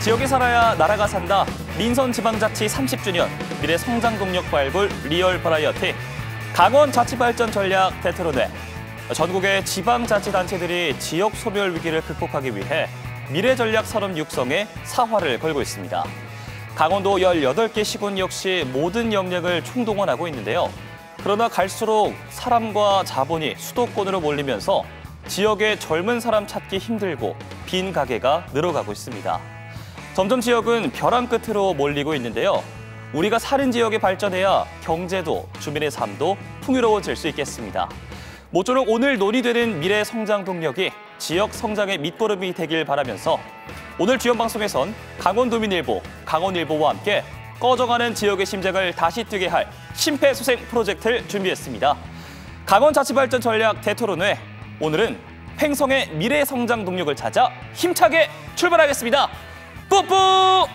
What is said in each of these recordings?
지역이 살아야 나라가 산다. 민선지방자치 30주년 미래 성장 동력 발굴 리얼 버라이어티 강원자치발전 전략 대토론회. 전국의 지방자치단체들이 지역 소멸 위기를 극복하기 위해 미래전략 산업 육성에 사활을 걸고 있습니다. 강원도 18개 시군 역시 모든 역량을 총동원하고 있는데요. 그러나 갈수록 사람과 자본이 수도권으로 몰리면서 지역의 젊은 사람 찾기 힘들고 빈 가게가 늘어가고 있습니다. 점점 지역은 벼랑 끝으로 몰리고 있는데요. 우리가 사는 지역이 발전해야 경제도 주민의 삶도 풍요로워질 수 있겠습니다. 모쪼록 오늘 논의되는 미래 성장 동력이 지역 성장의 밑거름이 되길 바라면서 오늘 주연 방송에선 강원도민일보, 강원일보와 함께 꺼져가는 지역의 심장을 다시 뛰게 할 심폐소생 프로젝트를 준비했습니다. 강원자치발전 전략 대토론회, 오늘은 횡성의 미래 성장 동력을 찾아 힘차게 출발하겠습니다. 뿌뿌!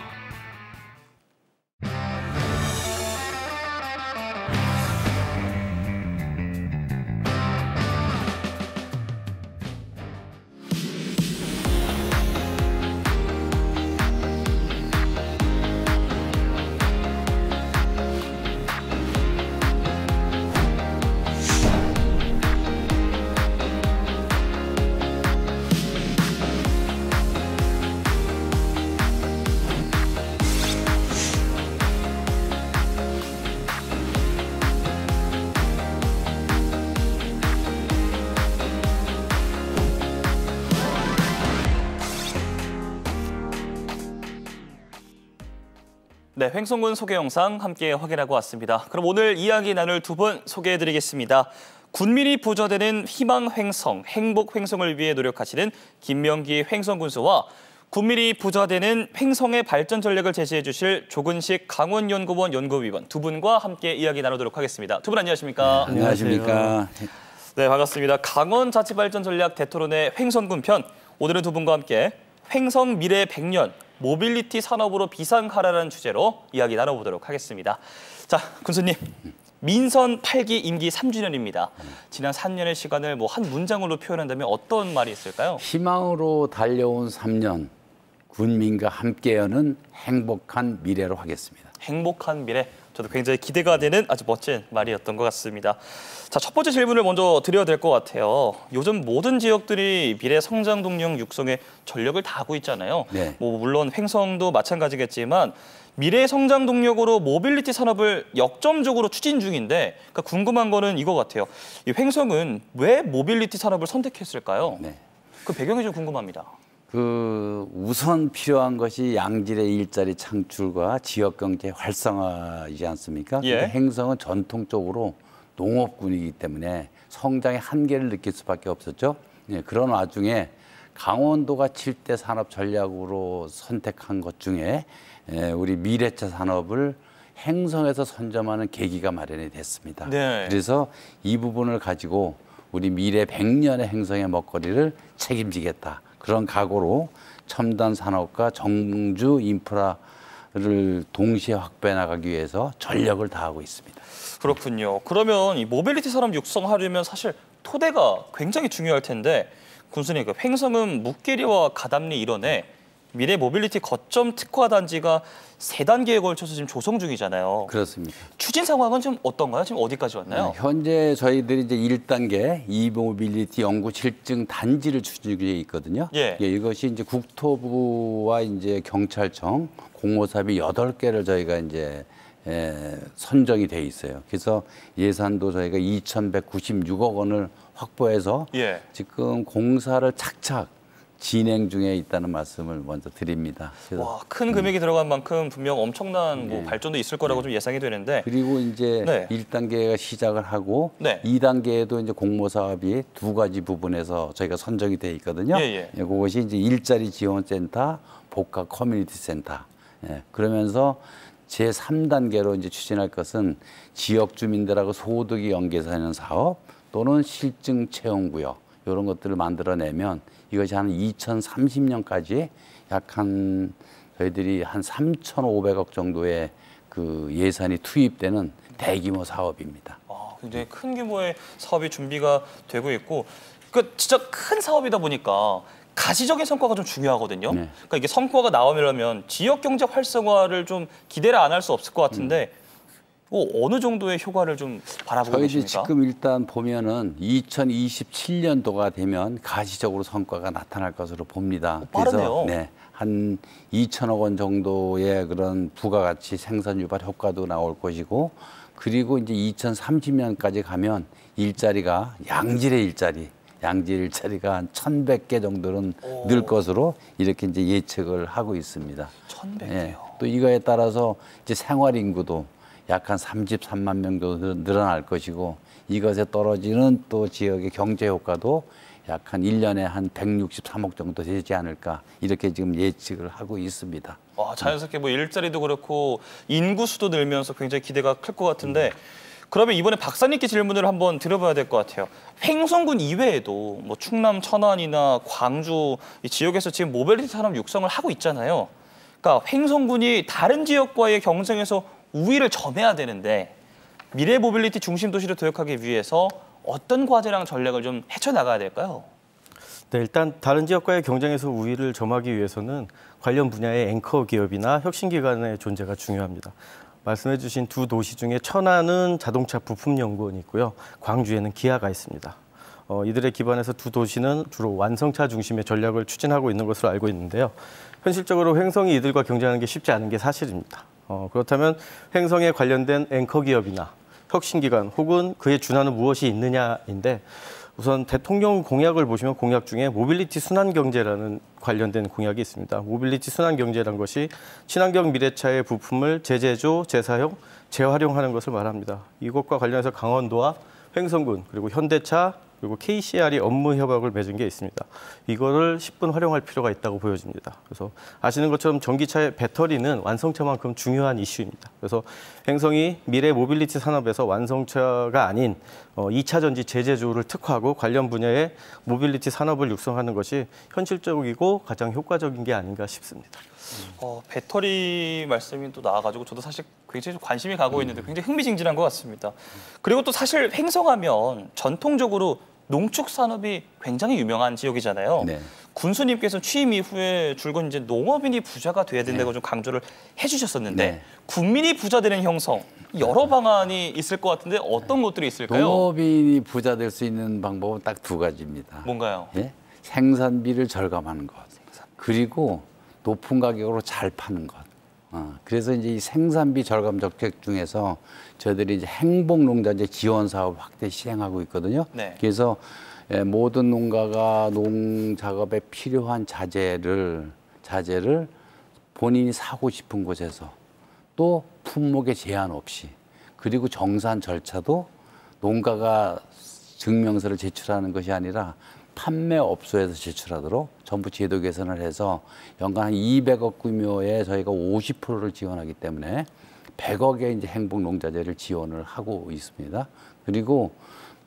네, 횡성군 소개 영상 함께 확인하고 왔습니다. 그럼 오늘 이야기 나눌 두 분 소개해드리겠습니다. 군민이 부조되는 희망 횡성, 행복 횡성을 위해 노력하시는 김명기 횡성군수와 군민이 부조되는 횡성의 발전 전략을 제시해 주실 조근식 강원연구원 연구위원 두 분과 함께 이야기 나누도록 하겠습니다. 두 분 안녕하십니까? 네, 안녕하십니까? 네, 반갑습니다. 강원자치발전 전략 대토론회 횡성군 편, 오늘은 두 분과 함께 횡성 미래 100년 모빌리티 산업으로 비상하라는 주제로 이야기 나눠보도록 하겠습니다. 자, 군수님, 민선 8기 임기 3주년입니다. 지난 3년의 시간을 한 문장으로 표현한다면 어떤 말이 있을까요? 희망으로 달려온 3년, 군민과 함께 여는 행복한 미래로 하겠습니다. 행복한 미래, 저도 굉장히 기대가 되는 아주 멋진 말이었던 것 같습니다. 자, 첫 번째 질문을 먼저 드려야 될 것 같아요. 요즘 모든 지역들이 미래 성장 동력 육성에 전력을 다하고 있잖아요. 네. 물론 횡성도 마찬가지겠지만 미래 성장 동력으로 모빌리티 산업을 역점적으로 추진 중인데, 그러니까 궁금한 거는 이거 같아요. 이 횡성은 왜 모빌리티 산업을 선택했을까요? 네. 그 배경이 좀 궁금합니다. 우선 필요한 것이 양질의 일자리 창출과 지역 경제 활성화이지 않습니까? 예. 근데 횡성은 전통적으로 농업군이기 때문에 성장의 한계를 느낄 수밖에 없었죠. 예, 그런 와중에 강원도가 7대 산업 전략으로 선택한 것 중에 우리 미래차 산업을 횡성에서 선점하는 계기가 마련이 됐습니다. 네. 그래서 이 부분을 가지고 우리 미래 100년의 횡성의 먹거리를 책임지겠다. 그런 각오로 첨단 산업과 정주 인프라를 동시에 확보해 나가기 위해서 전력을 다하고 있습니다. 그렇군요. 그러면 이 모빌리티 산업 육성하려면 사실 토대가 굉장히 중요할 텐데, 군수님, 그 횡성은 묵계리와 가담리 일원에 미래 모빌리티 거점 특화 단지가 3단계에 걸쳐서 지금 조성 중이잖아요. 그렇습니다. 추진 상황은 지금 어떤가요? 지금 어디까지 왔나요? 현재 저희들이 이제 1단계 이모빌리티 연구 실증 단지를 추진 중에 있거든요. 예. 이것이 이제 국토부와 이제 경찰청 공모사업이 8개를 저희가 이제 선정이 돼 있어요. 그래서 예산도 저희가 2,196억 원을 확보해서 예. 지금 공사를 착착 진행 중에 있다는 말씀을 먼저 드립니다. 와, 큰 금액이 들어간 만큼 분명 엄청난 발전도 있을 거라고 좀 예상이 되는데. 그리고 이제 네. 1단계가 시작을 하고 네. 2단계에도 이제 공모 사업이 2가지 부분에서 저희가 선정이 돼 있거든요. 그것이 이제 일자리 지원 센터, 복합 커뮤니티 센터. 그러면서 제3단계로 이제 추진할 것은 지역 주민들하고 소득이 연계되는 사업 또는 실증 채용 구역 이런 것들을 만들어내면 이것이 한 2030년까지 저희들이 한 3,500억 정도의 그 예산이 투입되는 대규모 사업입니다. 굉장히 큰 규모의 사업이 준비가 되고 있고, 그러니까 진짜 큰 사업이다 보니까 가시적인 성과가 좀 중요하거든요. 네. 그러니까 이게 성과가 나오려면 지역 경제 활성화를 좀 기대를 안 할 수 없을 것 같은데 어느 정도의 효과를 좀 바라보고 계십니까? 저희 지금 일단 보면은 2027년도가 되면 가시적으로 성과가 나타날 것으로 봅니다. 빠르네요. 그래서 네, 한 2천억 원 정도의 그런 부가가치 생산 유발 효과도 나올 것이고, 그리고 이제 2030년까지 가면 일자리가 양질의 일자리가 한 1,100개 정도는 늘 것으로 이렇게 이제 예측을 하고 있습니다. 1,100개요. 예, 또 이거에 따라서 이제 생활 인구도 약 한 33만 명 정도 늘어날 것이고, 이것에 떨어지는 또 지역의 경제 효과도 약 한 1년에 한 163억 정도 되지 않을까, 이렇게 지금 예측을 하고 있습니다. 자연스럽게 뭐 일자리도 그렇고 인구 수도 늘면서 굉장히 기대가 클 것 같은데 그러면 이번에 박사님께 질문을 한번 드려봐야 될 것 같아요. 횡성군 이외에도 뭐 충남, 천안이나 광주 이 지역에서 지금 모빌리티 산업 육성을 하고 있잖아요. 그러니까 횡성군이 다른 지역과의 경쟁에서 우위를 점해야 되는데 미래 모빌리티 중심 도시로 도약하기 위해서 어떤 과제랑 전략을 좀 헤쳐나가야 될까요? 네, 일단 다른 지역과의 경쟁에서 우위를 점하기 위해서는 관련 분야의 앵커 기업이나 혁신기관의 존재가 중요합니다. 말씀해 주신 두 도시 중에 천안은 자동차 부품연구원이 있고요. 광주에는 기아가 있습니다. 이들의 기반에서 두 도시는 주로 완성차 중심의 전략을 추진하고 있는 것으로 알고 있는데요. 현실적으로 횡성이 이들과 경쟁하는 게 쉽지 않은 게 사실입니다. 그렇다면 횡성에 관련된 앵커 기업이나 혁신기관 혹은 그에 준하는 무엇이 있느냐인데, 우선 대통령 공약을 보시면 공약 중에 모빌리티 순환경제라는 관련된 공약이 있습니다. 모빌리티 순환경제란 것이 친환경 미래차의 부품을 재제조, 재사용, 재활용하는 것을 말합니다. 이것과 관련해서 강원도와 횡성군, 그리고 현대차, 그리고 KCR이 업무 협약을 맺은 게 있습니다. 이거를 10분 활용할 필요가 있다고 보여집니다. 그래서 아시는 것처럼 전기차의 배터리는 완성차만큼 중요한 이슈입니다. 그래서 횡성이 미래 모빌리티 산업에서 완성차가 아닌 2차 전지 재제조를 특화하고 관련 분야의 모빌리티 산업을 육성하는 것이 현실적이고 가장 효과적인 게 아닌가 싶습니다. 배터리 말씀이 또 나와가지고 저도 사실 굉장히 관심이 가고 있는데 굉장히 흥미진진한 것 같습니다. 그리고 또 사실 횡성하면 전통적으로 농축 산업이 굉장히 유명한 지역이잖아요. 네. 군수님께서 취임 이후에 줄곧 이제 농업인이 부자가 돼야 된다고 좀 강조를 해주셨었는데 국민이 부자 되는 형성 여러 방안이 있을 것 같은데 어떤 것들이 있을까요? 농업인이 부자 될 수 있는 방법은 딱 두 가지입니다. 뭔가요? 생산비를 절감하는 것, 그리고 높은 가격으로 잘 파는 것. 그래서 이제 이 생산비 절감 정책 중에서 저희들이 이제 행복농자재 지원 사업 확대 시행하고 있거든요. 네. 그래서 모든 농가가 농작업에 필요한 자재를 본인이 사고 싶은 곳에서 또 품목에 제한 없이, 그리고 정산 절차도 농가가 증명서를 제출하는 것이 아니라 판매업소에서 제출하도록 전부 제도 개선을 해서 연간 한 200억 규모의 저희가 50%를 지원하기 때문에 100억의 이제 행복농자재를 지원을 하고 있습니다. 그리고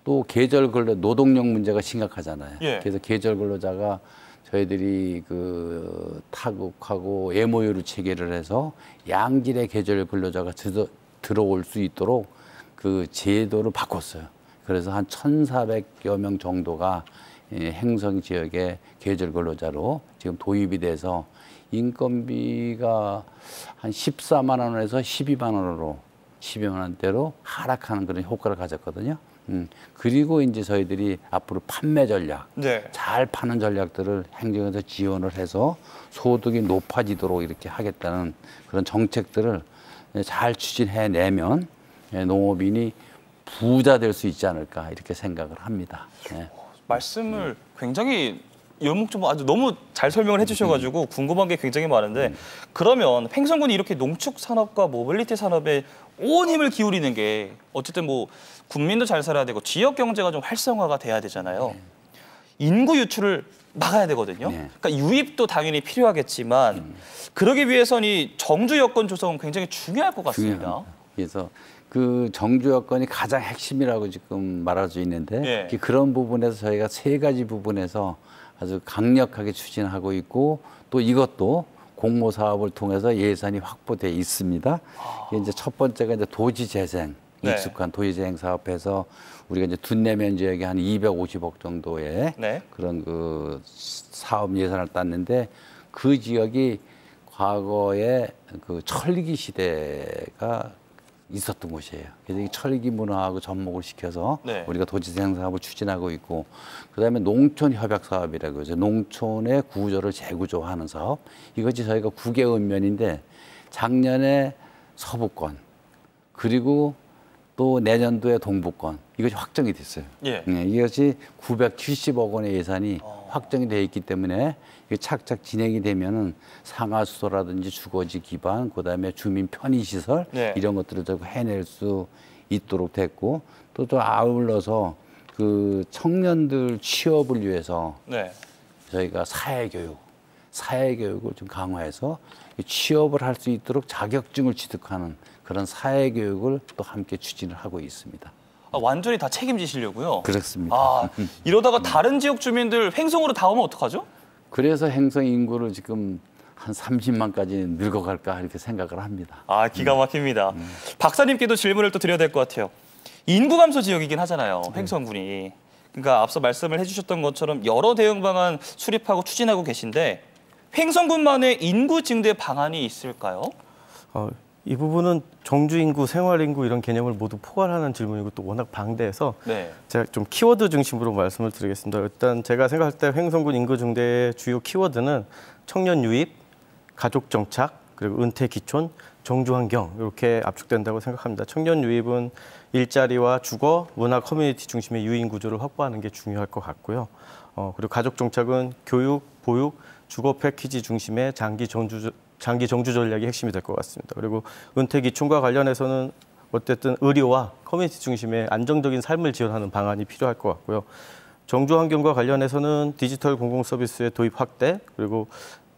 또 계절 근로 노동력 문제가 심각하잖아요. 그래서 계절 근로자가 저희들이 그 타국하고 MOU를 체결을 해서 양질의 계절 근로자가 들어올 수 있도록 그 제도를 바꿨어요. 그래서 한 1,400여 명 정도가 행성 지역의 계절 근로자로 지금 도입이 돼서 인건비가 한 14만 원에서 12만 원으로 12만 원대로 하락하는 그런 효과를 가졌거든요. 그리고 이제 저희들이 앞으로 판매 전략, 잘 파는 전략들을 행정에서 지원을 해서 소득이 높아지도록 이렇게 하겠다는 그런 정책들을 잘 추진해내면 농업인이 부자 될 수 있지 않을까 이렇게 생각을 합니다. 말씀을 굉장히 연목적으로 아주 너무 잘 설명을 해주셔가지고 궁금한 게 굉장히 많은데 그러면 횡성군이 이렇게 농축 산업과 모빌리티 산업에 온 힘을 기울이는 게 어쨌든 뭐 국민도 잘 살아야 되고 지역 경제가 좀 활성화가 돼야 되잖아요. 인구 유출을 막아야 되거든요. 그러니까 유입도 당연히 필요하겠지만 그러기 위해서는 이 정주 여건 조성은 굉장히 중요할 것 같습니다. 그래서 그 정주 여건이 가장 핵심이라고 지금 말할 수 있는데 그런 부분에서 저희가 세 가지 부분에서 아주 강력하게 추진하고 있고 또 이것도 공모 사업을 통해서 예산이 확보돼 있습니다. 이제 첫 번째가 이제 도지 재생. 네. 익숙한 도시재생 사업에서 우리가 이제 둔내면 지역에 한 250억 정도의 네. 그런 그 사업 예산을 땄는데 그 지역이 과거에 그 철기 시대가 있었던 곳이에요. 그래서 이 철기 문화하고 접목을 시켜서 네. 우리가 도시재생 사업을 추진하고 있고, 그다음에 농촌 협약 사업이라고 해서 농촌의 구조를 재구조하는 사업. 이것이 저희가 9개 읍면인데 작년에 서부권, 그리고 또 내년도에 동부권, 이것이 확정이 됐어요. 예. 이것이 970억 원의 예산이 확정이 돼 있기 때문에 이게 착착 진행이 되면은 상하수도라든지 주거지 기반, 그다음에 주민 편의 시설 네. 이런 것들을 좀 해낼 수 있도록 됐고, 또 아울러서 그 청년들 취업을 위해서 네. 저희가 사회교육을 좀 강화해서 취업을 할 수 있도록 자격증을 취득하는 그런 사회교육을 또 함께 추진을 하고 있습니다. 완전히 다 책임지시려고요? 그렇습니다. 이러다가 다른 지역 주민들 횡성으로 다 오면 어떡하죠? 그래서 행성 인구를 지금 한 30만까지 늙어갈까 이렇게 생각을 합니다. 기가 막힙니다. 박사님께도 질문을 또 드려야 될 것 같아요. 인구 감소 지역이긴 하잖아요, 횡성군이. 그러니까 앞서 말씀을 해주셨던 것처럼 여러 대응 방안 수립하고 추진하고 계신데 횡성군만의 인구 증대 방안이 있을까요? 이 부분은 정주 인구, 생활 인구 이런 개념을 모두 포괄하는 질문이고 또 워낙 방대해서 네. 제가 좀 키워드 중심으로 말씀을 드리겠습니다. 일단 제가 생각할 때 횡성군 인구 증대의 주요 키워드는 청년 유입, 가족 정착, 그리고 은퇴 기촌, 정주 환경 이렇게 압축된다고 생각합니다. 청년 유입은 일자리와 주거, 문화 커뮤니티 중심의 유인 구조를 확보하는 게 중요할 것 같고요. 그리고 가족 정착은 교육, 보육, 주거 패키지 중심의 장기 정주 전략이 핵심이 될 것 같습니다. 그리고 은퇴 기촌과 관련해서는 어쨌든 의료와 커뮤니티 중심의 안정적인 삶을 지원하는 방안이 필요할 것 같고요. 정주 환경과 관련해서는 디지털 공공 서비스의 도입 확대, 그리고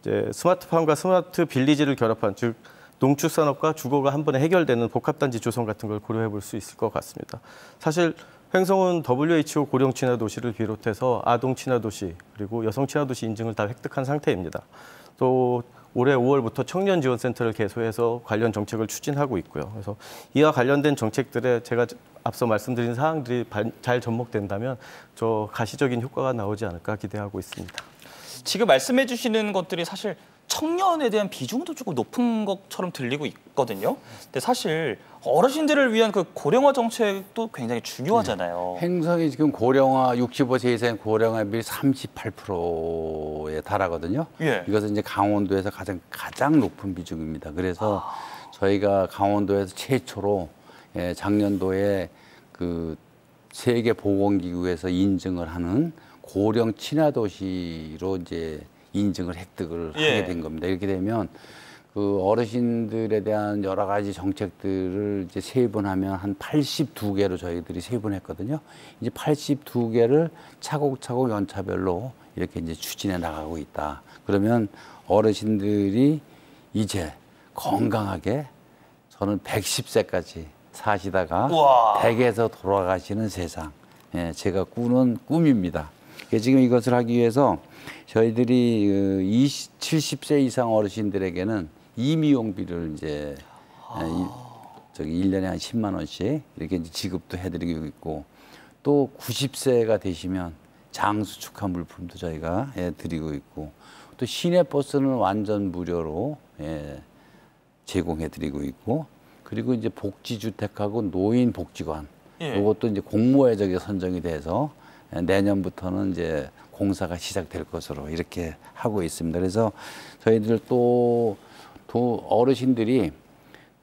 이제 스마트팜과 스마트 빌리지를 결합한, 즉 농축산업과 주거가 한 번에 해결되는 복합단지 조성 같은 걸 고려해 볼 수 있을 것 같습니다. 사실 횡성은 WHO 고령 친화 도시를 비롯해서 아동 친화 도시 그리고 여성 친화 도시 인증을 다 획득한 상태입니다. 또 올해 5월부터 청년 지원센터를 개소해서 관련 정책을 추진하고 있고요. 그래서 이와 관련된 정책들에 제가 앞서 말씀드린 사항들이 잘 접목된다면 저 가시적인 효과가 나오지 않을까 기대하고 있습니다. 지금 말씀해 주시는 것들이 사실 청년에 대한 비중도 조금 높은 것처럼 들리고 있거든요. 근데 사실 어르신들을 위한 그 고령화 정책도 굉장히 중요하잖아요. 행성이 지금 고령화 65세 이상 고령화율이 38%에 달하거든요. 예. 이것은 이제 강원도에서 가장 높은 비중입니다. 그래서 저희가 강원도에서 최초로 작년도에 그 세계 보건기구에서 인증을 하는 고령 친화 도시로 이제 인증을 획득을 하게 된 겁니다. 이렇게 되면 그 어르신들에 대한 여러 가지 정책들을 이제 세분하면 한 82개로 저희들이 세분했거든요. 이제 82개를 차곡차곡 연차별로 이렇게 이제 추진해 나가고 있다. 그러면 어르신들이 이제 건강하게 저는 110세까지 사시다가 우와. 댁에서 돌아가시는 세상. 제가 꾸는 꿈입니다. 지금 이것을 하기 위해서 저희들이 70세 이상 어르신들에게는 임의용비를 이제 1년에 한 10만 원씩 이렇게 이제 지급도 해드리고 있고, 또 90세가 되시면 장수 축하 물품도 저희가 드리고 있고, 또 시내버스는 완전 무료로 제공해드리고 있고, 그리고 이제 복지주택하고 노인복지관 이것도 이제 공모의적에 선정이 돼서 내년부터는 이제 공사가 시작될 것으로 이렇게 하고 있습니다. 그래서 저희들 또 어르신들이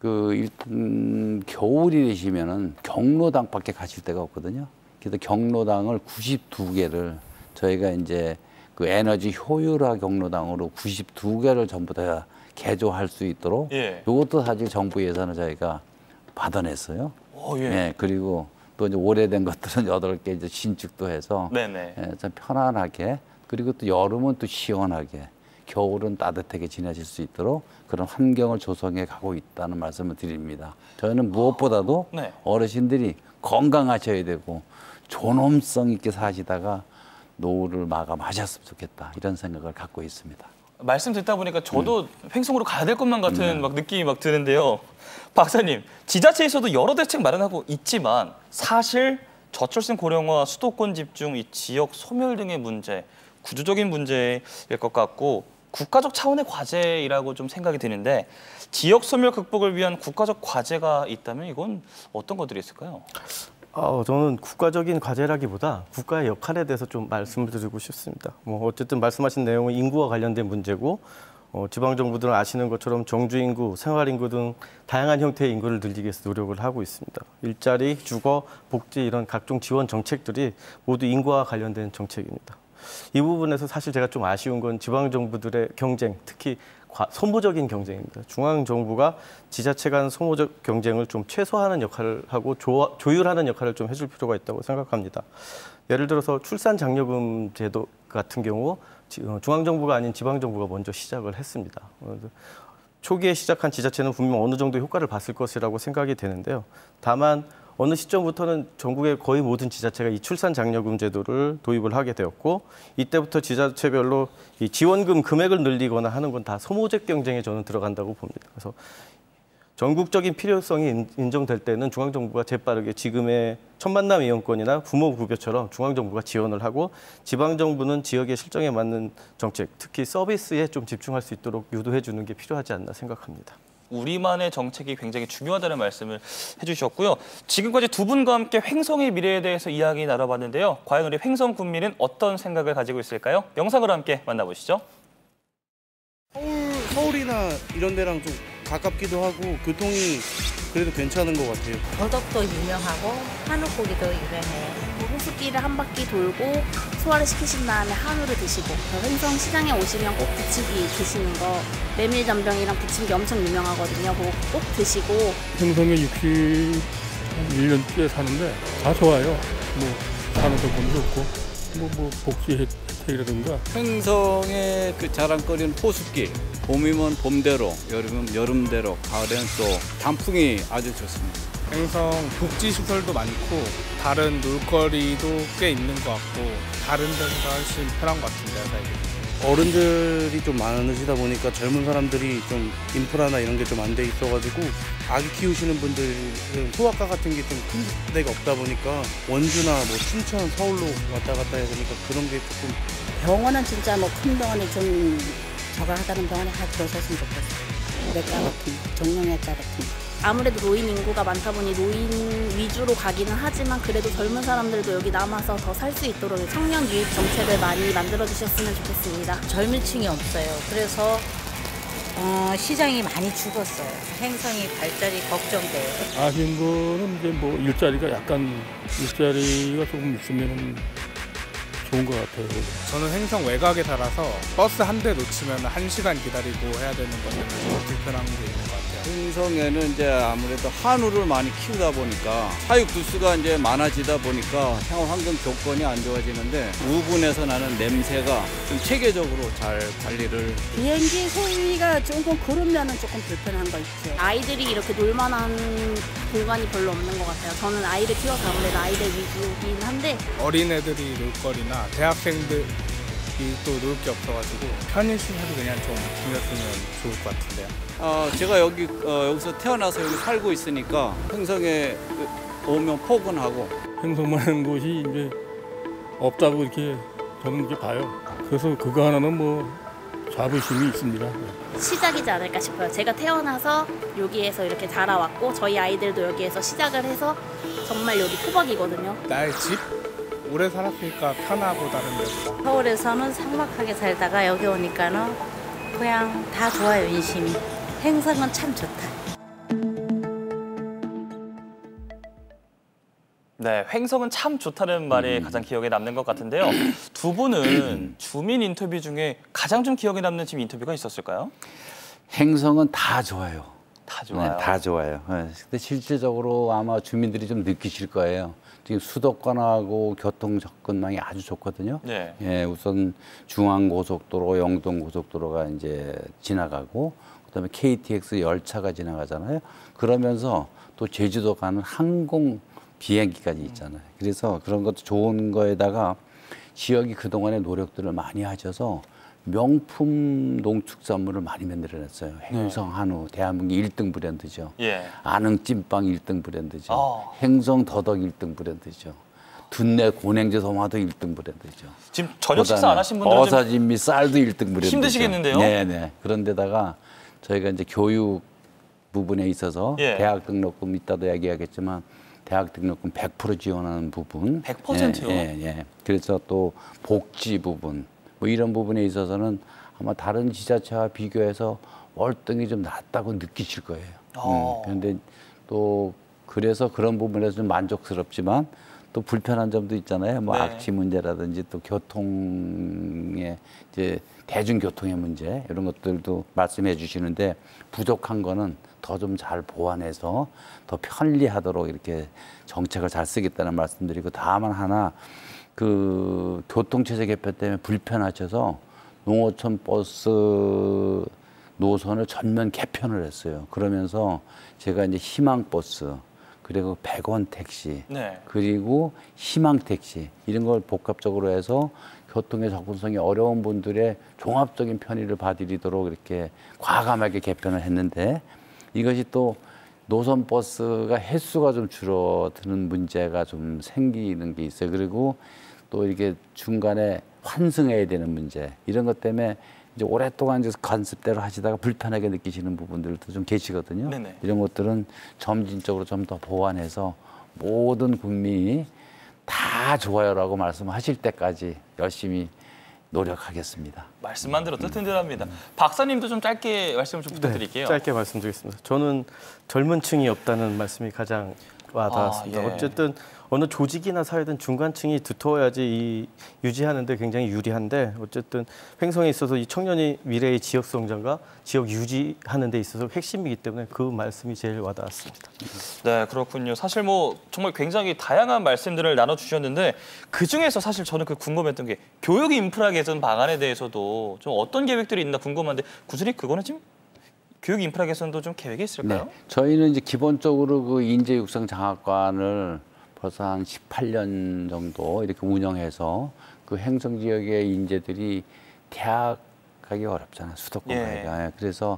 일단 겨울이 되시면은 경로당밖에 가실 데가 없거든요. 그래서 경로당을 92개를 저희가 이제 그 에너지 효율화 경로당으로 92개를 전부 다 개조할 수 있도록 이것도 사실 정부 예산을 저희가 받아냈어요. 그리고 또 이제 오래된 것들은 8개 이제 신축도 해서 좀 편안하게, 그리고 또 여름은 또 시원하게, 겨울은 따뜻하게 지내실 수 있도록 그런 환경을 조성해 가고 있다는 말씀을 드립니다. 저희는 무엇보다도 어르신들이 건강하셔야 되고 존엄성 있게 사시다가 노후를 마감하셨으면 좋겠다, 이런 생각을 갖고 있습니다. 말씀 듣다 보니까 저도 횡성으로 가야 될 것만 같은 막 느낌이 막 드는데요. 박사님, 지자체에서도 여러 대책 마련하고 있지만 사실 저출생 고령화, 수도권 집중, 이 지역 소멸 등의 문제, 구조적인 문제일 것 같고 국가적 차원의 과제이라고 좀 생각이 드는데 지역 소멸 극복을 위한 국가적 과제가 있다면 이건 어떤 것들이 있을까요? 저는 국가적인 과제라기보다 국가의 역할에 대해서 좀 말씀을 드리고 싶습니다. 뭐 어쨌든 말씀하신 내용은 인구와 관련된 문제고 지방 정부들은 아시는 것처럼 정주 인구, 생활 인구 등 다양한 형태의 인구를 늘리기 위해서 노력을 하고 있습니다. 일자리, 주거, 복지 이런 각종 지원 정책들이 모두 인구와 관련된 정책입니다. 이 부분에서 사실 제가 좀 아쉬운 건 지방 정부들의 경쟁, 특히 소모적인 경쟁입니다. 중앙 정부가 지자체 간 소모적 경쟁을 좀 최소화하는 역할을 하고 조율하는 역할을 좀 해줄 필요가 있다고 생각합니다. 예를 들어서 출산 장려금 제도 같은 경우 중앙 정부가 아닌 지방 정부가 먼저 시작을 했습니다. 초기에 시작한 지자체는 분명 어느 정도 효과를 봤을 것이라고 생각이 되는데요. 다만 어느 시점부터는 전국의 거의 모든 지자체가 이 출산 장려금 제도를 도입을 하게 되었고 이때부터 지자체별로 이 지원금 금액을 늘리거나 하는 건 다 소모적 경쟁에 저는 들어간다고 봅니다. 그래서 전국적인 필요성이 인정될 때는 중앙정부가 재빠르게 지금의 첫만남 이용권이나 부모급여처럼 중앙정부가 지원을 하고 지방정부는 지역의 실정에 맞는 정책, 특히 서비스에 좀 집중할 수 있도록 유도해 주는 게 필요하지 않나 생각합니다. 우리만의 정책이 굉장히 중요하다는 말씀을 해주셨고요. 지금까지 두 분과 함께 횡성의 미래에 대해서 이야기 나눠봤는데요. 과연 우리 횡성 군민은 어떤 생각을 가지고 있을까요? 영상으로 함께 만나보시죠. 서울이나 이런 데랑 좀 가깝기도 하고 교통이 그래도 괜찮은 것 같아요. 더덕도 유명하고 한우고기도 유명해요. 호수길을 한 바퀴 돌고 소화를 시키신 다음에 한우를 드시고 횡성 시장에 오시면 꼭 부침개 드시는 거 메밀전병이랑 부침개 엄청 유명하거든요. 그거 꼭 드시고 횡성에 61년째 사는데 다 좋아요. 뭐 사는 조건도 좋고 뭐 복지 혜택이라든가. 횡성의 그 자랑거리는 호수길. 봄이면 봄대로, 여름이면 여름대로, 가을에는 또 단풍이 아주 좋습니다. 횡성 복지시설도 많고 다른 놀거리도 꽤 있는 것 같고 다른 데보다 훨씬 편한 것 같은데요, 살기. 어른들이 좀 많으시다 보니까 젊은 사람들이 좀 인프라나 이런 게 좀 안 돼 있어가지고 아기 키우시는 분들은 소아과 같은 게 좀 큰 데가 없다 보니까 원주나 뭐 춘천, 서울로 왔다 갔다 해야 되니까 그런 게 조금 병원은 진짜 뭐 큰 병원에 좀 저가하다는 병원에 하나 들어섰으면 좋겠어요. 내과 같은 거, 정형외과 같은 거. 아무래도 노인 인구가 많다 보니 노인 위주로 가기는 하지만 그래도 젊은 사람들도 여기 남아서 더 살 수 있도록 청년 유입 정책을 많이 만들어 주셨으면 좋겠습니다. 젊은 층이 없어요. 그래서 시장이 많이 죽었어요. 횡성이 발전이 걱정돼요. 아쉬운 거는 이제 뭐 일자리가 조금 있으면 좋은 것 같아요. 저는 횡성 외곽에 살아서 버스 한 대 놓치면 1시간 기다리고 해야 되는 것 때문에 불편한 게 있는 것 같아요. 횡성에는 이제 아무래도 한우를 많이 키우다 보니까 사육 두수가 이제 많아지다 보니까 생활 환경 조건이 안 좋아지는데 우분에서 나는 냄새가 좀 체계적으로 잘 관리를. 비행기 소리가 조금 그러면은 조금 불편한 거 있죠. 아이들이 이렇게 놀만한 공간이 별로 없는 것 같아요. 저는 아이를 키워서 아무래도 아이들 위주이긴 한데 어린애들이 놀거리나 대학생들이 또 놀 게 없어가지고 편의시설이 그냥 좀 생겼으면 좋을 것 같은데요. 제가 여기서 태어나서 여기 살고 있으니까 횡성에 오면 포근하고. 횡성만한 곳이 이제 없다고 이렇게 저는 이렇게 봐요. 그래서 그거 하나는 뭐 자부심이 있습니다. 시작이지 않을까 싶어요. 제가 태어나서 여기에서 이렇게 자라왔고 저희 아이들도 여기에서 시작을 해서 정말 여기 토박이거든요. 나의 집? 오래 살았으니까 편하고 다른 데보다. 서울에서는 삭막하게 살다가 여기 오니까는 그냥 다 좋아요, 인심이. 횡성은 참 좋다. 네, 횡성은 참 좋다는 말이 가장 기억에 남는 것 같은데요. 두 분은 주민 인터뷰 중에 가장 좀 기억에 남는 지금 인터뷰가 있었을까요? 횡성은 다 좋아요. 다 좋아요. 네, 다 좋아요. 네, 근데 실질적으로 아마 주민들이 좀 느끼실 거예요. 지금 수도권하고 교통 접근망이 아주 좋거든요. 네. 예, 우선 중앙고속도로, 영동고속도로가 이제 지나가고, 그다음에 KTX 열차가 지나가잖아요. 그러면서 또 제주도 가는 항공 비행기까지 있잖아요. 그래서 그런 것도 좋은 거에다가 지역이 그동안의 노력들을 많이 하셔서 명품 농축산물을 많이 만들어냈어요. 행성, 한우, 대한민국 1등 브랜드죠. 예. 안흥 찐빵 1등 브랜드죠. 행성 더덕 1등 브랜드죠. 둔내 고냉지 소마도 1등 브랜드죠. 지금 저녁 식사 안 하신 분들은 어사진 미 쌀도 1등 브랜드죠. 힘드시겠는데요? 네네. 그런데다가 저희가 이제 교육 부분에 있어서 예. 대학 등록금 이따도 얘기하겠지만 대학 등록금 100% 지원하는 부분. 100%요? 예. 그래서 또 복지 부분 뭐 이런 부분에 있어서는 아마 다른 지자체와 비교해서 월등히 좀 낫다고 느끼실 거예요. 그런데 또 그래서 그런 부분에서 좀 만족스럽지만 또 불편한 점도 있잖아요. 뭐 네. 악취 문제라든지 또 교통의 이제 대중교통의 문제 이런 것들도 말씀해 주시는데 부족한 거는 더 좀 잘 보완해서 더 편리하도록 이렇게 정책을 잘 쓰겠다는 말씀드리고 다만 하나 그 교통체제 개편 때문에 불편하셔서 농어촌 버스 노선을 전면 개편을 했어요. 그러면서 제가 이제 희망버스 그리고 100원 택시 네. 그리고 희망 택시 이런 걸 복합적으로 해서 교통의 접근성이 어려운 분들의 종합적인 편의를 봐드리도록 이렇게 과감하게 개편을 했는데 이것이 또 노선 버스가 횟수가 좀 줄어드는 문제가 좀 생기는 게 있어요. 그리고 또 이렇게 중간에 환승해야 되는 문제 이런 것 때문에 이제 오랫동안 이제 관습대로 하시다가 불편하게 느끼시는 부분들도 좀 계시거든요. 네네. 이런 것들은 점진적으로 좀 더 보완해서 모든 국민이 다 좋아요라고 말씀하실 때까지 열심히 노력하겠습니다. 말씀만 들어도 든든합니다. 박사님도 좀 짧게 말씀을 좀 부탁드릴게요. 네, 짧게 말씀드리겠습니다. 저는 젊은 층이 없다는 말씀이 가장 와닿았습니다. 예. 어쨌든 어느 조직이나 사회든 중간층이 두터워야지 유지하는데 굉장히 유리한데 어쨌든 횡성에 있어서 이 청년이 미래의 지역 성장과 지역 유지하는 데 있어서 핵심이기 때문에 그 말씀이 제일 와닿았습니다. 네, 그렇군요. 사실 뭐 정말 굉장히 다양한 말씀들을 나눠주셨는데 그중에서 사실 저는 그 궁금했던 게 교육 인프라 개선 방안에 대해서도 좀 어떤 계획들이 있나 궁금한데 구슬이 그거는 지금 교육 인프라 개선도 좀 계획이 있을까요? 네. 저희는 이제 기본적으로 그 인재 육성 장학관을 벌써 한 18년 정도 이렇게 운영해서 그 행성 지역의 인재들이 대학 가기 어렵잖아요. 수도권 가기가. 그래서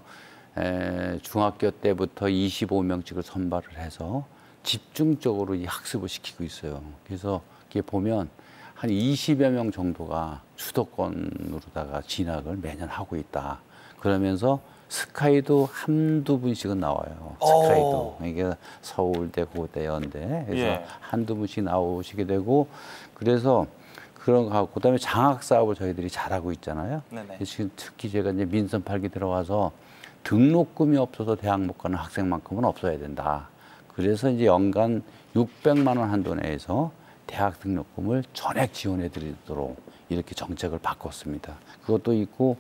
중학교 때부터 25명씩을 선발을 해서 집중적으로 이 학습을 시키고 있어요. 그래서 이게 보면 한 20여 명 정도가 수도권으로다가 진학을 매년 하고 있다. 그러면서 스카이도 한두 분씩은 나와요. 스카이도. 이게 서울대, 고대, 연대. 그래서 한두 분씩 나오시게 되고 그래서 그런 거 하고 그다음에 장학 사업을 저희들이 잘하고 있잖아요. 지금 특히 제가 이제 민선 8기 들어가서 등록금이 없어서 대학 못 가는 학생만큼은 없어야 된다. 그래서 이제 연간 600만 원 한도 내에서 대학 등록금을 전액 지원해 드리도록 이렇게 정책을 바꿨습니다. 그것도 있고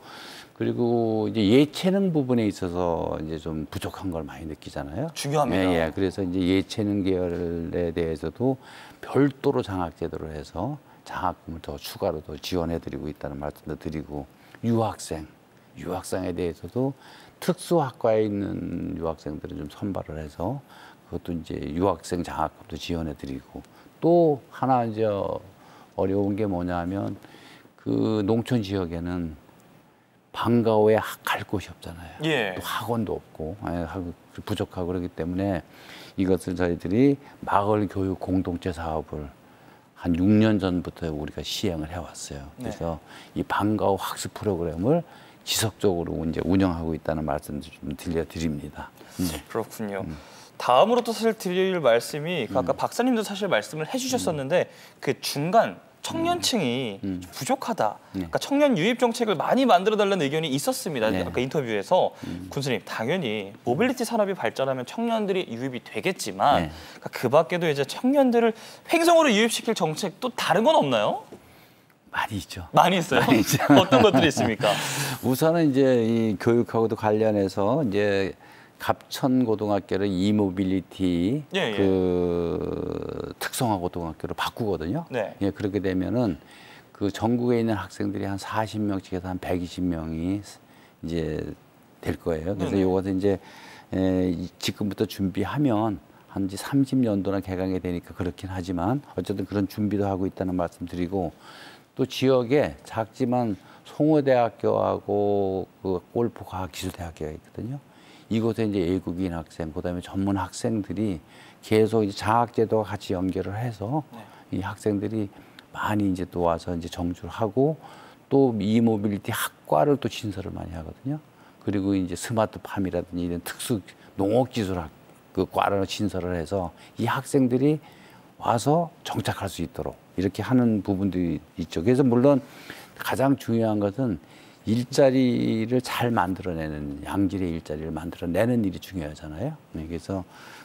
그리고 이제 예체능 부분에 있어서 이제 좀 부족한 걸 많이 느끼잖아요. 중요합니다. 그래서 이제 예체능 계열에 대해서도 별도로 장학 제도를 해서 장학금을 더 추가로 더 지원해드리고 있다는 말씀도 드리고 유학생에 대해서도 특수학과에 있는 유학생들은 좀 선발을 해서 그것도 이제 유학생 장학금도 지원해드리고 또 하나 이제 어려운 게 뭐냐면 그 농촌 지역에는 방과후에 갈 곳이 없잖아요. 또 학원도 없고 부족하고 그렇기 때문에 이것을 저희들이 마을 교육 공동체 사업을 한 6년 전부터 우리가 시행을 해왔어요. 그래서 이 방과후 학습 프로그램을 지속적으로 이제 운영하고 있다는 말씀도 좀 들려드립니다. 그렇군요. 다음으로 또 사실 드릴 말씀이 아까 박사님도 사실 말씀을 해주셨었는데 그 중간 청년층이 좀 부족하다. 그러니까 청년 유입 정책을 많이 만들어달라는 의견이 있었습니다. 아까 인터뷰에서 군수님 당연히 모빌리티 산업이 발전하면 청년들이 유입이 되겠지만 그러니까 그 밖에도 이제 청년들을 횡성으로 유입시킬 정책 또 다른 건 없나요? 많이 있죠. 많이 있어요. 많이 있죠. 어떤 것들이 있습니까? 우선은 이제 이 교육하고도 관련해서 이제 갑천고등학교를 이모빌리티 그 특성화고등학교로 바꾸거든요. 그렇게 되면은 그 전국에 있는 학생들이 한 40명씩에서 한 120명이 이제 될 거예요. 그래서 이것을 이제 지금부터 준비하면 한 30년도나 개강이 되니까 그렇긴 하지만 어쨌든 그런 준비도 하고 있다는 말씀드리고 또 지역에 작지만 송호대학교하고 그 골프과학기술대학교가 있거든요. 이곳에 이제 외국인 학생, 그다음에 전문 학생들이 계속 이제 장학제도와 같이 연결을 해서 이 학생들이 많이 이제 또 와서 이제 정주를 하고 또 이모빌리티 학과를 또 진설을 많이 하거든요. 그리고 이제 스마트팜이라든지 이런 특수 농업기술학 그 과를 진설을 해서 이 학생들이 와서 정착할 수 있도록 이렇게 하는 부분들이 있죠. 그래서 물론 가장 중요한 것은 일자리를 잘 만들어내는 양질의 일자리를 만들어내는 일이 중요하잖아요. 그래서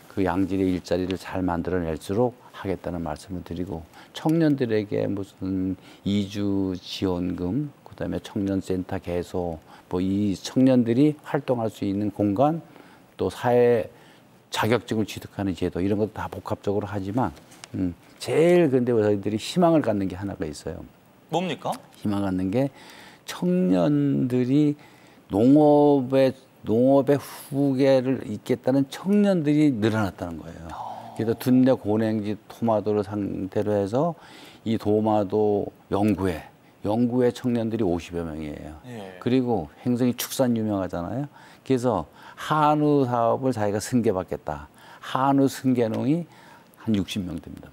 그 양질의 일자리를 잘 만들어낼수록 하겠다는 말씀을 드리고 청년들에게 무슨 이주 지원금, 그다음에 청년센터 개소, 뭐 이 청년들이 활동할 수 있는 공간, 또 사회 자격증을 취득하는 제도 이런 것도 다 복합적으로 하지만 제일 근데 저희들이 희망을 갖는 게 하나가 있어요. 뭡니까? 희망을 갖는 게 청년들이 농업의 후계를 잇겠다는 청년들이 늘어났다는 거예요. 그래서 둔내 고냉지 토마토를 상대로 해서 이 도마도 연구회 청년들이 50여 명이에요. 예. 그리고 횡성이 축산 유명하잖아요. 그래서 한우 사업을 자기가 승계받겠다. 한우 승계농이 한 60명 됩니다.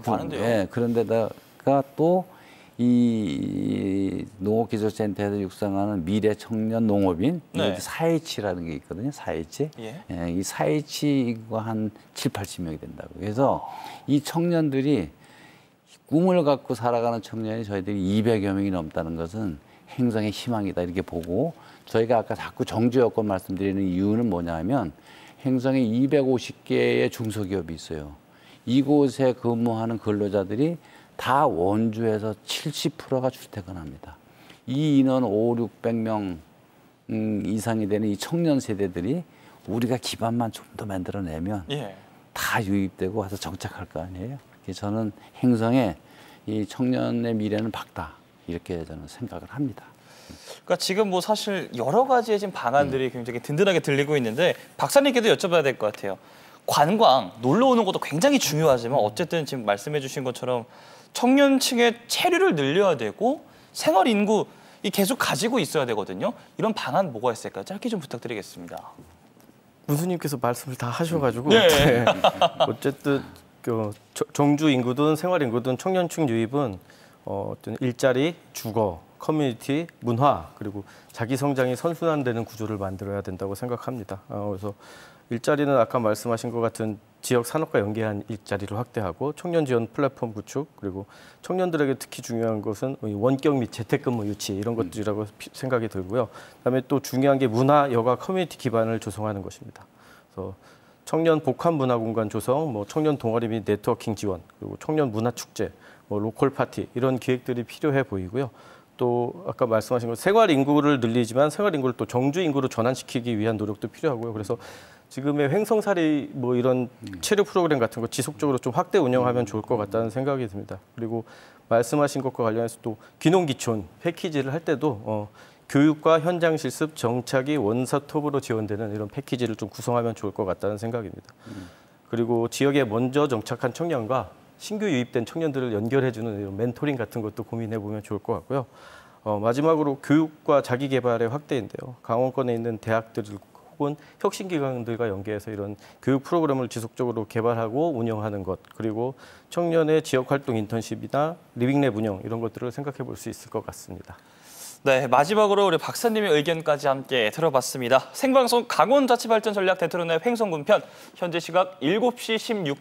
많은데요. 예, 그런데다가 또 이 농업기술센터에서 육성하는 미래 청년 농업인 사회치라는 게 있거든요. 사회치. 예. 예, 이 사회치가 한 7, 80명이 된다고. 그래서 이 청년들이 꿈을 갖고 살아가는 청년이 저희들이 200여 명이 넘다는 것은 행성의 희망이다 이렇게 보고 저희가 아까 자꾸 정주 여건 말씀드리는 이유는 뭐냐면 행성에 250개의 중소기업이 있어요. 이곳에 근무하는 근로자들이 다 원주에서 70%가 출퇴근합니다. 이 인원 500~600명 이상이 되는 이 청년 세대들이 우리가 기반만 좀 더 만들어내면 다 유입되고 와서 정착할 거 아니에요. 그래서 저는 행성에 이 청년의 미래는 밝다 이렇게 저는 생각을 합니다. 그러니까 지금 뭐 사실 여러 가지의 지금 방안들이 굉장히 든든하게 들리고 있는데 박사님께도 여쭤봐야 될 것 같아요. 관광, 놀러 오는 것도 굉장히 중요하지만 어쨌든 지금 말씀해 주신 것처럼 청년층의 체류를 늘려야 되고 생활 인구 계속 가지고 있어야 되거든요. 이런 방안 뭐가 있을까요? 짧게 좀 부탁드리겠습니다. 문수님께서 말씀을 다 하셔가지고 네. 어쨌든 정주 인구든 생활 인구든 청년층 유입은 어떤 일자리, 주거, 커뮤니티, 문화 그리고 자기 성장이 선순환되는 구조를 만들어야 된다고 생각합니다. 그래서 일자리는 아까 말씀하신 것 같은 지역 산업과 연계한 일자리를 확대하고 청년 지원 플랫폼 구축 그리고 청년들에게 특히 중요한 것은 원격 및 재택근무 유치 이런 것들이라고 생각이 들고요. 그다음에 또 중요한 게 문화, 여가, 커뮤니티 기반을 조성하는 것입니다. 그래서 청년 복합 문화 공간 조성, 뭐 청년 동아리 및 네트워킹 지원 그리고 청년 문화 축제, 뭐 로컬 파티 이런 기획들이 필요해 보이고요. 또 아까 말씀하신 것 생활 인구를 늘리지만 생활 인구를 또 정주 인구로 전환시키기 위한 노력도 필요하고요. 그래서 지금의 횡성살이 뭐 이런 체류 프로그램 같은 거 지속적으로 좀 확대 운영하면 좋을 것 같다는 생각이 듭니다. 그리고 말씀하신 것과 관련해서 또 귀농귀촌 패키지를 할 때도 교육과 현장 실습, 정착이 원스톱으로 지원되는 이런 패키지를 좀 구성하면 좋을 것 같다는 생각입니다. 그리고 지역에 먼저 정착한 청년과 신규 유입된 청년들을 연결해주는 이런 멘토링 같은 것도 고민해보면 좋을 것 같고요. 마지막으로 교육과 자기개발의 확대인데요. 강원권에 있는 대학들 혹은 혁신기관들과 연계해서 이런 교육 프로그램을 지속적으로 개발하고 운영하는 것 그리고 청년의 지역활동 인턴십이나 리빙랩 운영 이런 것들을 생각해 볼 수 있을 것 같습니다. 네, 마지막으로 우리 박사님의 의견까지 함께 들어봤습니다. 생방송 강원자치발전 전략 대토론회 횡성군 편 현재 시각 7시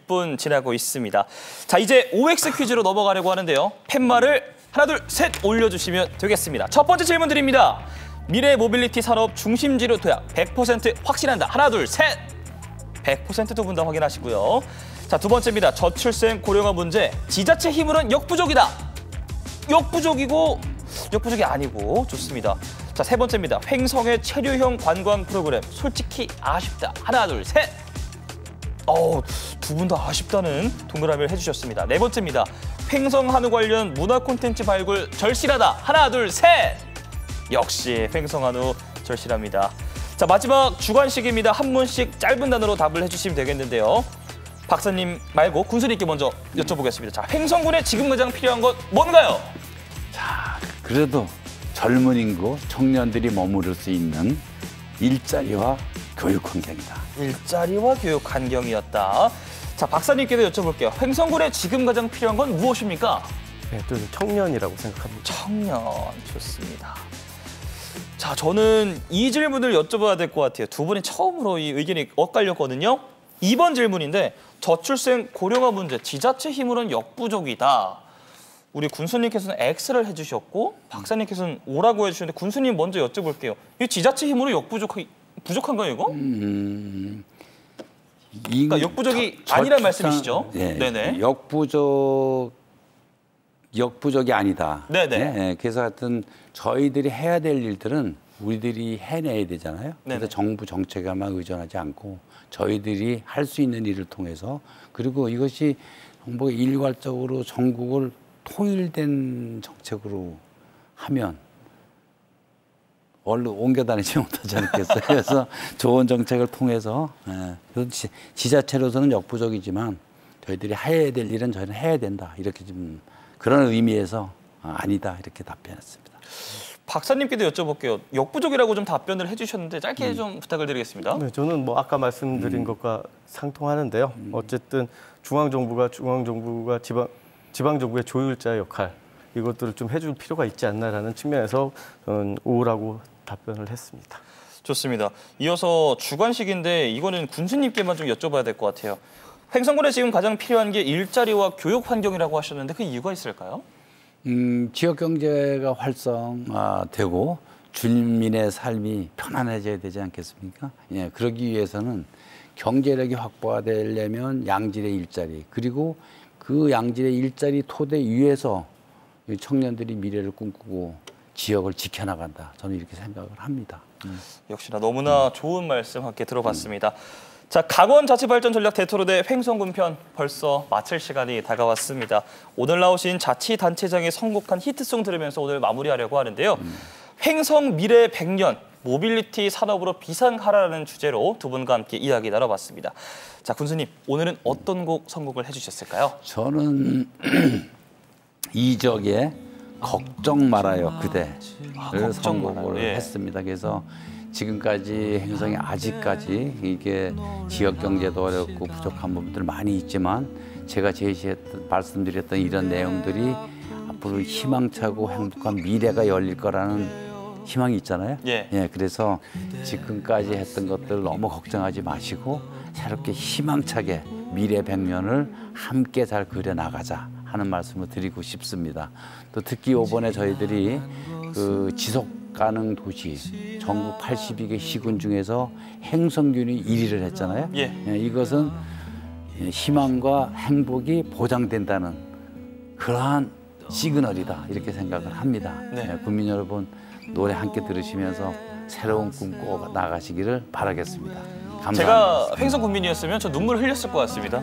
16분 지나고 있습니다. 자, 이제 OX 퀴즈로 넘어가려고 하는데요. 팻말을 하나, 둘, 셋 올려주시면 되겠습니다. 첫 번째 질문 드립니다. 미래 모빌리티 산업 중심지로 도약 100% 확신한다. 하나, 둘, 셋! 100% 두 분 다 확인하시고요. 자, 두 번째입니다. 저출생 고령화 문제. 지자체 힘으로는 역부족이다. 역부족이 아니고 좋습니다. 자, 세 번째입니다. 횡성의 체류형 관광 프로그램. 솔직히 아쉽다. 하나, 둘, 셋! 두 분 다 아쉽다는 동그라미를 해주셨습니다. 네 번째입니다. 횡성 한우 관련 문화 콘텐츠 발굴 절실하다. 하나, 둘, 셋! 역시 횡성 한우 절실합니다. 자, 마지막 주관식입니다. 한 분씩 짧은 단어로 답을 해주시면 되겠는데요. 박사님 말고 군수님께 먼저 여쭤보겠습니다. 자, 횡성군에 지금 가장 필요한 것 뭔가요? 자, 그래도 젊은 인구, 청년들이 머무를 수 있는 일자리와 교육 환경이다. 일자리와 교육 환경이었다. 자, 박사님께도 여쭤볼게요. 횡성군에 지금 가장 필요한 건 무엇입니까? 네, 저는 청년이라고 생각합니다. 청년, 좋습니다. 자, 저는 이 질문을 여쭤봐야 될 것 같아요. 두 분이 처음으로 이 의견이 엇갈렸거든요. 2번 질문인데 저출생 고령화 문제, 지자체 힘으로는 역부족이다. 우리 군수님께서는 X를 해주셨고 박사님께서는 O라고 해주셨는데 군수님 먼저 여쭤볼게요. 이 지자체 힘으로 부족한가요, 이거? 그러니까 역부족이 아니란 말씀이시죠? 네, 네네. 역부족이 아니다. 네네. 네, 그래서 하여튼 저희들이 해야 될 일들은 우리들이 해내야 되잖아요. 그래서 네네. 정부 정책에만 의존하지 않고 저희들이 할 수 있는 일을 통해서 그리고 이것이 정부가 일괄적으로 전국을 통일된 정책으로 하면 얼른 옮겨 다니지 못하지 않겠어요. 그래서 좋은 정책을 통해서 지자체로서는 역부족이지만 저희들이 해야 될 일은 저희는 해야 된다. 이렇게 좀 그런 의미에서 아니다. 이렇게 답변했습니다. 박사님께도 여쭤볼게요. 역부족이라고 좀 답변을 해주셨는데 짧게 좀 부탁을 드리겠습니다. 네, 저는 뭐 아까 말씀드린 것과 상통하는데요. 어쨌든 중앙정부가 지방정부의 조율자 역할 이것들을 좀 해줄 필요가 있지 않나라는 측면에서 저는 O라고 답변을 했습니다. 좋습니다. 이어서 주관식인데 이거는 군수님께만 좀 여쭤봐야 될 것 같아요. 횡성군에 지금 가장 필요한 게 일자리와 교육 환경이라고 하셨는데 그 이유가 있을까요? 지역 경제가 활성화되고 주민의 삶이 편안해져야 되지 않겠습니까? 예, 그러기 위해서는 경제력이 확보가 되려면 양질의 일자리 그리고 그 양질의 일자리 토대 위에서 청년들이 미래를 꿈꾸고 지역을 지켜나간다. 저는 이렇게 생각을 합니다. 역시나 너무나 좋은 말씀 함께 들어봤습니다. 자, 강원자치발전전략 대토로대 횡성군 편 벌써 마칠 시간이 다가왔습니다. 오늘 나오신 자치단체장의 선곡한 히트송 들으면서 오늘 마무리하려고 하는데요. 횡성 미래 100년 모빌리티 산업으로 비상하라는 주제로 두 분과 함께 이야기 나눠봤습니다. 자, 군수님, 오늘은 어떤 곡 선곡을 해주셨을까요? 저는 이적의 걱정 말아요 그대를 선곡을 했습니다. 그래서 지금까지 횡성이 아직까지 이게 지역 경제도 어렵고 부족한 부분들 많이 있지만 제가 말씀드렸던 이런 내용들이 앞으로 희망차고 행복한 미래가 열릴 거라는 희망이 있잖아요. 예, 그래서 지금까지 했던 것들 너무 걱정하지 마시고 새롭게 희망차게 미래 100년을 함께 잘 그려나가자 하는 말씀을 드리고 싶습니다. 또 특히 이번에 저희들이 그 지속가능 도시 전국 82개 시군 중에서 횡성군이 1위를 했잖아요. 예, 이것은 희망과 행복이 보장된다는 그러한 시그널이다 이렇게 생각을 합니다. 국민 여러분 노래 함께 들으시면서 새로운 꿈 꿔 나가시기를 바라겠습니다. 감사합니다. 제가 횡성 군민이었으면 저 눈물 흘렸을 것 같습니다.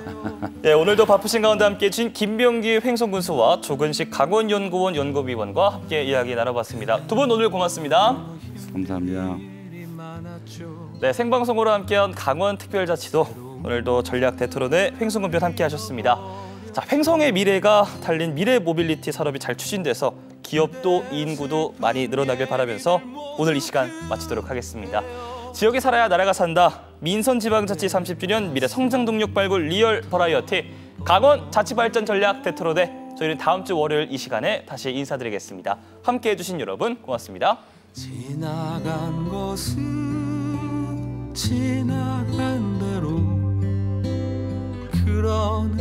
네, 오늘도 바쁘신 가운데 함께해 주신 김병기 횡성군수와 조근식 강원연구원 연구위원과 함께 이야기 나눠봤습니다. 두 분 오늘 고맙습니다. 감사합니다. 네, 생방송으로 함께한 강원특별자치도 오늘도 전략 대토론회 횡성군 편 함께하셨습니다. 자, 횡성의 미래가 달린 미래 모빌리티 산업이 잘 추진돼서 기업도 인구도 많이 늘어나길 바라면서 오늘 이 시간 마치도록 하겠습니다. 지역에 살아야 나라가 산다. 민선지방자치 30주년 미래 성장 동력 발굴 리얼 버라이어티 강원 자치발전 전략 대토로대 저희는 다음 주 월요일 이 시간에 다시 인사드리겠습니다. 함께해 주신 여러분 고맙습니다. 지나간 것은 지나간 대로 그런